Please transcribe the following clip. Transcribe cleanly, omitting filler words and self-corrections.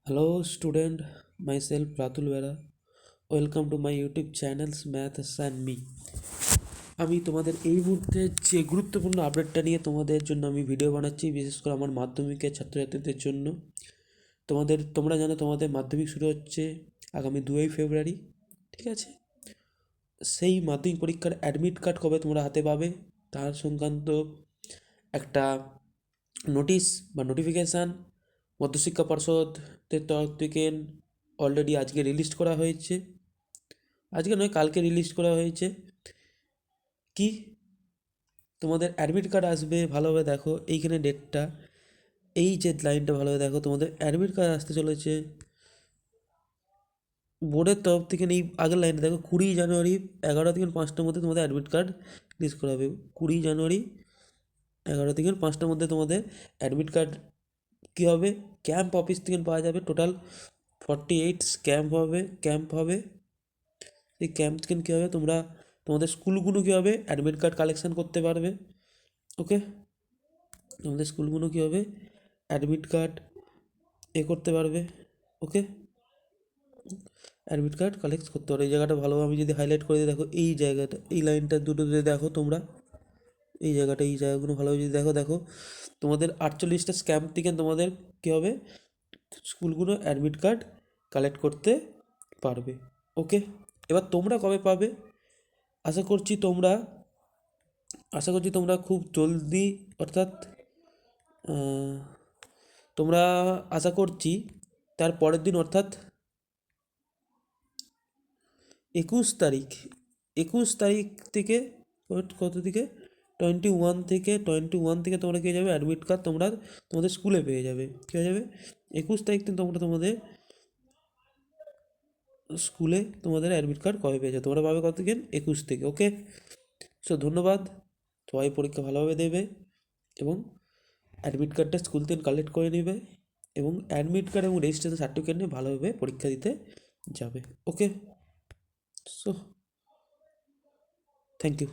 Hello, student. Myself Pratul Vera. Welcome to my YouTube channels Maths and Me. আমি তোমাদের এই মুহূর্তে যে গুরুত্বপূর্ণ আপডেটটা নিয়ে তোমাদের জন্য আমি ভিডিও বানাচ্ছি, বিশেষ করে আমার মাধ্যমিকের ছাত্রছাত্রীদের জন্য। তোমরা জানো তোমাদের মাধ্যমিক শুরু হচ্ছে আগামী 2 ফেব্রুয়ারি, ঠিক আছে? সেই মাধ্যমিক পরীক্ষার অ্যাডমিট কার্ড কবে তোমরা হাতে পাবে তার সংক্রান্ত একটা নোটিশ বা নোটিফিকেশান মধ্যশিক্ষা পর্ষদের তরফ থেকে অলরেডি আজকে রিলিজ করা হয়েছে। আজকে নয়, কালকে রিলিজ করা হয়েছে। কি তোমাদের অ্যাডমিট কার্ড আসবে, ভালোভাবে দেখো এইখানে ডেটটা, এই যে লাইনটা ভালোভাবে দেখো, তোমাদের অ্যাডমিট কার্ড আসতে চলেছে বোর্ডের তরফ থেকে। এই আগের লাইনটা দেখো, 20 জানুয়ারি 11 থেকে 5টার মধ্যে তোমাদের অ্যাডমিট কার্ড রিলিজ করা হবে। 20 জানুয়ারি 11 থেকে 5টার মধ্যে তোমাদের অ্যাডমিট কার্ড কী হবে, ক্যাম্প অফিস থেকে পাওয়া যাবে। টোটাল 48 ক্যাম্প হবে। এই ক্যাম্প থেকে কী হবে, তোমাদের স্কুলগুলো কী হবে অ্যাডমিট কার্ড কালেকশান করতে পারবে। ওকে, তোমাদের স্কুলগুলো কী হবে অ্যাডমিট কার্ড করতে পারবে। ওকে, অ্যাডমিট কার্ড কালেক্ট করতে পারবে। এই জায়গাটা ভালোভাবে আমি যদি হাইলাইট করে দিই, দেখো এই জায়গাটা, এই লাইনটা দুটো যদি দেখো তোমরা, এই জায়গাগুলো ভালোভাবে যদি দেখো তোমাদের 48টা ক্যাম্প থেকে তোমাদের কী হবে, স্কুলগুলো অ্যাডমিট কার্ড কালেক্ট করতে পারবে। ওকে, এবার তোমরা কবে পাবে? আশা করছি তোমরা খুব জলদি, অর্থাৎ তোমরা আশা করছি তার পরের দিন, অর্থাৎ 21 তারিখ থেকে, কত থেকে 21 থেকে তোমরা কী যাবে অ্যাডমিট কার্ড তোমাদের স্কুলে পেয়ে যাবে। কী হয়ে যাবে, 21 তারিখ থেকে তোমরা তোমাদের স্কুলে তোমাদের অ্যাডমিট কার্ড কবে পেয়ে যাবে, তোমরা পাবে কত থেকে 21 থেকে। ওকে, সো ধন্যবাদ, সবাই পরীক্ষা ভালোভাবে দেবে এবং অ্যাডমিট কার্ডটা স্কুল থেকে কালেক্ট করে নেবে এবং অ্যাডমিট কার্ড এবং রেজিস্ট্রেশন সার্টিফিকেট নিয়ে ভালোভাবে পরীক্ষা দিতে যাবে। ওকে, সো থ্যাংক ইউ।